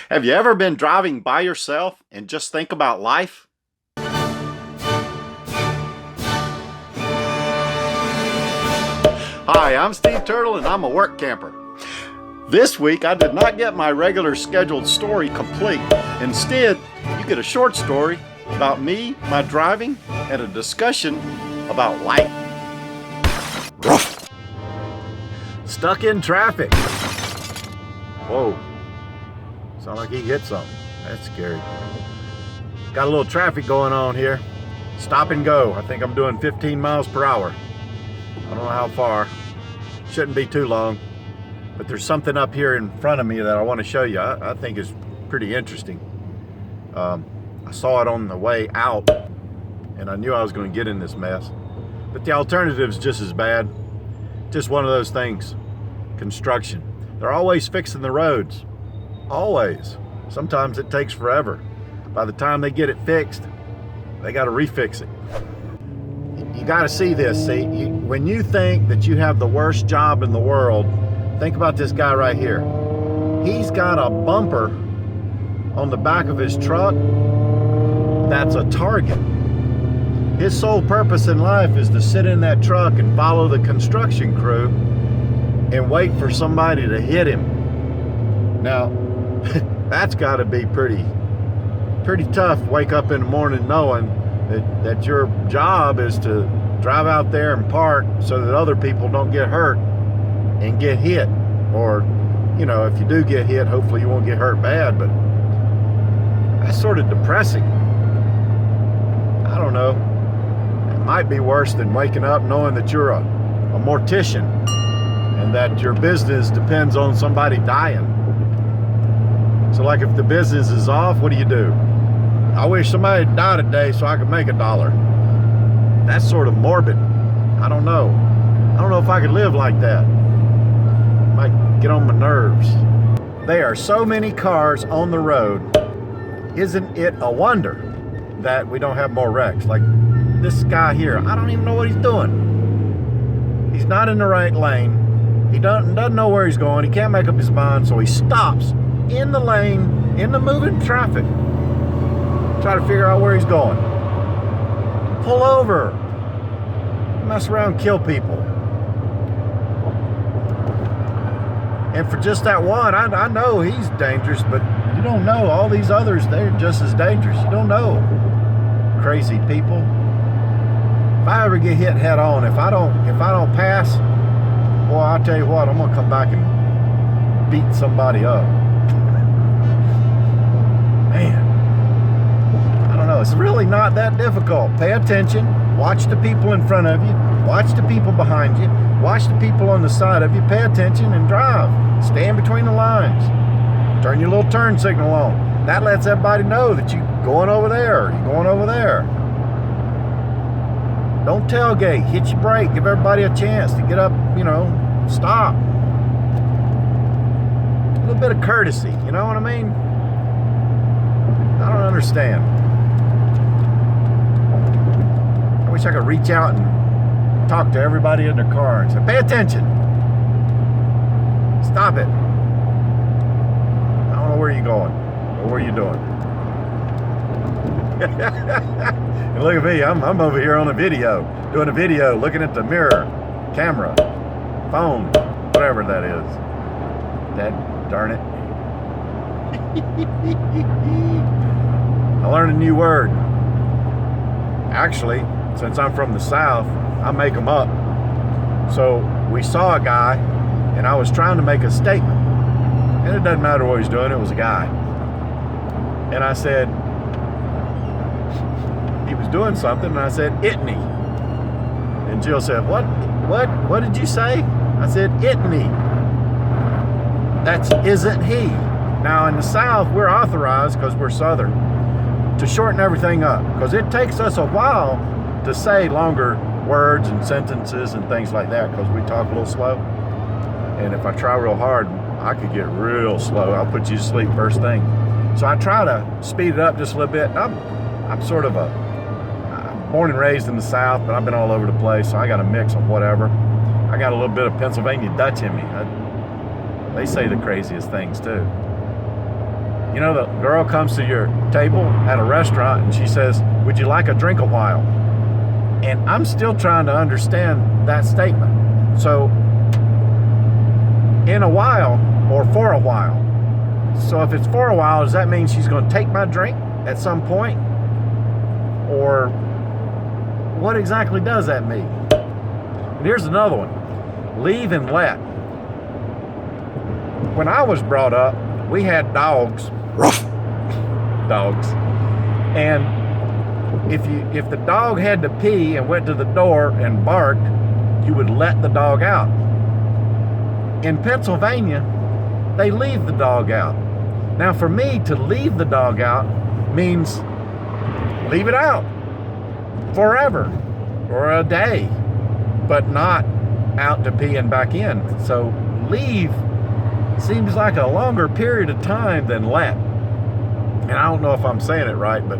Have you ever been driving by yourself and just think about life? Hi, I'm Steve Turtle and I'm a work camper. This week I did not get my regular scheduled story complete. Instead, you get a short story about me, my driving, and a discussion about life. Ruff. Stuck in traffic. Whoa. Sound like he hit something. That's scary. Got a little traffic going on here. Stop and go. I think I'm doing 15 miles per hour. I don't know how far. Shouldn't be too long. But there's something up here in front of me that I want to show you. I think is pretty interesting. I saw it on the way out and I knew I was going to get in this mess. But the alternative's just as bad. Just one of those things. Construction. They're always fixing the roads. Always. Sometimes it takes forever. By the time they get it fixed, they got to refix it. You got to see this. See, when you think that you have the worst job in the world, think about this guy right here. He's got a bumper on the back of his truck that's a target. His sole purpose in life is to sit in that truck and follow the construction crew and wait for somebody to hit him. Now, that's got to be pretty tough. Wake up in the morning knowing that your job is to drive out there and park so that other people don't get hurt and get hit. Or, you know, if you do get hit, hopefully you won't get hurt bad, but that's sort of depressing. I don't know. It might be worse than waking up knowing that you're a mortician and that your business depends on somebody dying. So like if the business is off, what do? I wish somebody would die today so I could make $1. That's sort of morbid. I don't know. I don't know if I could live like that. Might get on my nerves. There are so many cars on the road. Isn't it a wonder that we don't have more wrecks? Like this guy here, I don't even know what he's doing. He's not in the right lane. He doesn't know where he's going. He can't make up his mind, so he stops in the lane, in the moving traffic. Try to figure out where he's going. Pull over. Mess around, kill people. And for just that one, I know he's dangerous, but you don't know. All these others, they're just as dangerous. You don't know. Crazy people. If I ever get hit head on, if I don't pass, boy, I'll tell you what, I'm gonna come back and beat somebody up. Man, I don't know. It's really not that difficult. Pay attention. Watch the people in front of you. Watch the people behind you. Watch the people on the side of you. Pay attention and drive. Stay in between the lines. Turn your little turn signal on. That lets everybody know that you're going over there. You're going over there. Don't tailgate. Hit your brake. Give everybody a chance to get up, stop. A little bit of courtesy. You know what I mean? I don't understand. I wish I could reach out and talk to everybody in their car and say, pay attention. Stop it. I don't know where you're going or what you're doing. And look at me, I'm over here on a video, doing a video, looking at the mirror, camera, phone, whatever that is. That darn it. I learned a new word. Actually, since I'm from the South, I make them up. So we saw a guy and I was trying to make a statement. And it doesn't matter what he's doing, it was a guy. And I said, he was doing something and I said, itney. And Jill said, what did you say? I said, itney. That's isn't he. Now in the South, we're authorized, because we're Southern, to shorten everything up. Because it takes us a while to say longer words and sentences and things like that, because we talk a little slow. And if I try real hard, I could get real slow. I'll put you to sleep first thing. So I try to speed it up just a little bit. I'm sort of I'm born and raised in the South, but I've been all over the place, so I got a mix of whatever. I got a little bit of Pennsylvania Dutch in me. They say the craziest things too. You know, the girl comes to your table at a restaurant and she says, "Would you like a drink a while?" And I'm still trying to understand that statement. So, in a while or for a while. So if it's for a while, does that mean she's going to take my drink at some point? Or what exactly does that mean? And here's another one. Leave and let. When I was brought up, we had dogs. Ruff. Dogs. And if the dog had to pee and went to the door and barked, you would let the dog out. In Pennsylvania, they leave the dog out. Now for me, to leave the dog out means leave it out forever or a day, but not out to pee and back in. So leave seems like a longer period of time than let. And I don't know if I'm saying it right, but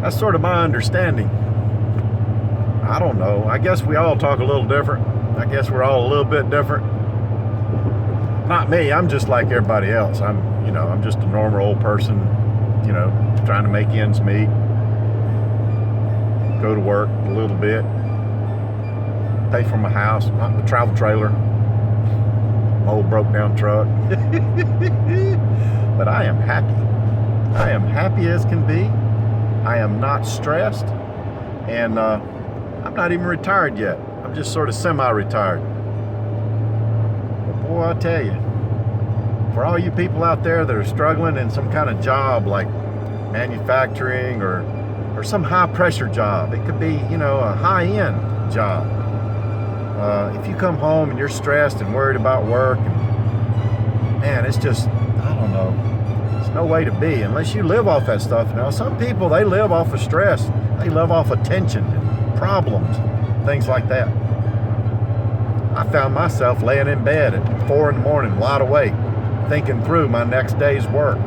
that's sort of my understanding. I don't know. I guess we all talk a little different. I guess we're all a little bit different. Not me. I'm just like everybody else. I'm just a normal old person, trying to make ends meet. Go to work a little bit. Pay for my house, my travel trailer, my old broke down truck. But I am happy. I am happy as can be. I am not stressed, and I'm not even retired yet. I'm just sort of semi-retired. But boy, I tell you, for all you people out there that are struggling in some kind of job like manufacturing or some high-pressure job, it could be, a high-end job. If you come home and you're stressed and worried about work, man, it's just, I don't know. No way to be unless you live off that stuff. Now some people, they live off of stress, they live off of tension and problems, things like that. I found myself laying in bed at 4 in the morning wide awake thinking through my next day's work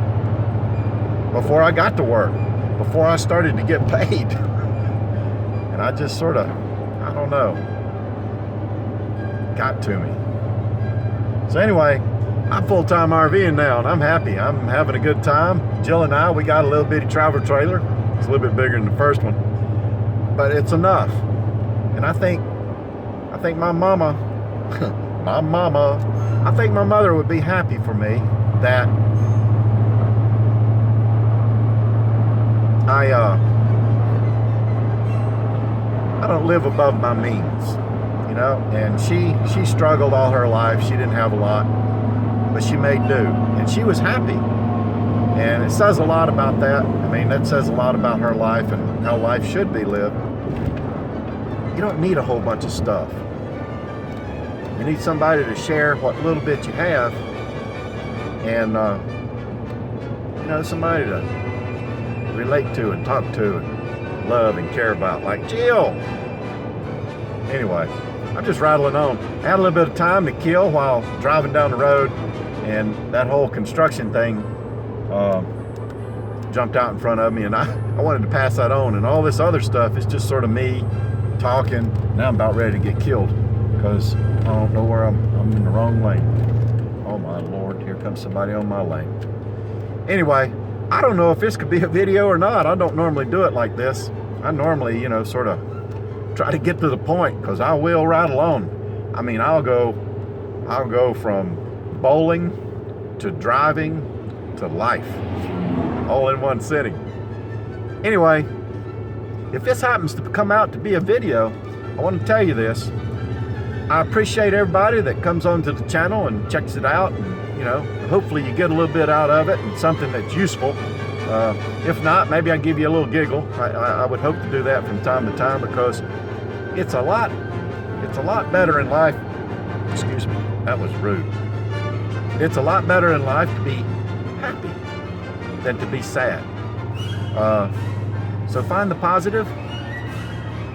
before I got to work, before I started to get paid. And I just sort of, I don't know, got to me. So anyway, I'm full-time RVing now, and I'm happy. I'm having a good time. Jill and I, we got a little bitty travel trailer. It's a little bit bigger than the first one, but it's enough. And I think my mama, I think my mother would be happy for me that I don't live above my means, And she struggled all her life. She didn't have a lot, but she made do, and she was happy. And it says a lot about that. I mean, that says a lot about her life and how life should be lived. You don't need a whole bunch of stuff. You need somebody to share what little bit you have, and somebody to relate to and talk to and love and care about, like Jill. Anyway, I'm just rattling on. I had a little bit of time to kill while driving down the road, and that whole construction thing jumped out in front of me, and I wanted to pass that on. And all this other stuff is just sort of me talking. Now I'm about ready to get killed because I don't know where I'm in the wrong lane. Oh my Lord, here comes somebody on my lane. Anyway, I don't know if this could be a video or not. I don't normally do it like this. I normally, sort of try to get to the point, because I will rattle on. I mean, I'll go from bowling to driving to life, all in one sitting. Anyway, if this happens to come out to be a video, I want to tell you this. I appreciate everybody that comes onto the channel and checks it out, and hopefully you get a little bit out of it and something that's useful. If not, maybe I give you a little giggle. I would hope to do that from time to time, because it's a lot better in life. Excuse me, that was rude. It's a lot better in life to be happy than to be sad. So find the positive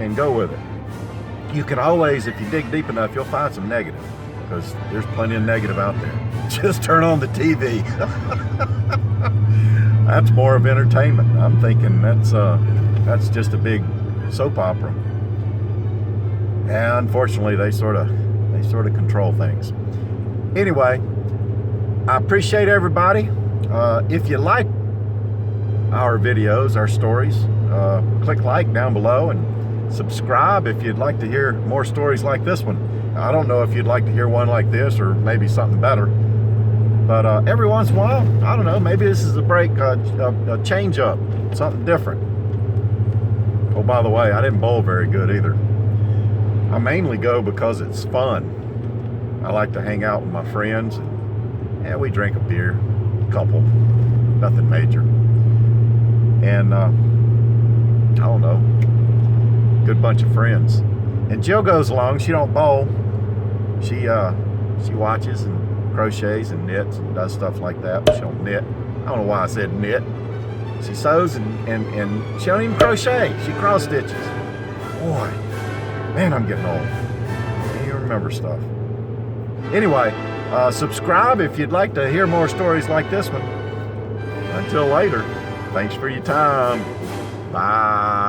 and go with it. You can always, if you dig deep enough, you'll find some negative, because there's plenty of negative out there. Just turn on the TV. That's more of entertainment. I'm thinking that's just a big soap opera. And unfortunately, they sort of control things. Anyway, I appreciate everybody. If you like our videos, our stories, click like down below and subscribe if you'd like to hear more stories like this one. I don't know if you'd like to hear one like this or maybe something better, but every once in a while, I don't know, maybe this is a break, a change up, something different. Oh, by the way, I didn't bowl very good either. I mainly go because it's fun. I like to hang out with my friends, and yeah, we drink a beer, a couple, nothing major. And I don't know, good bunch of friends. And Jill goes along. She don't bowl. She watches and crochets and knits and does stuff like that. But she don't knit. I don't know why I said knit. She sews and she don't even crochet. She cross stitches. Boy, man, I'm getting old. Can't even remember stuff. Anyway, subscribe if you'd like to hear more stories like this one. Until later, thanks for your time. Bye.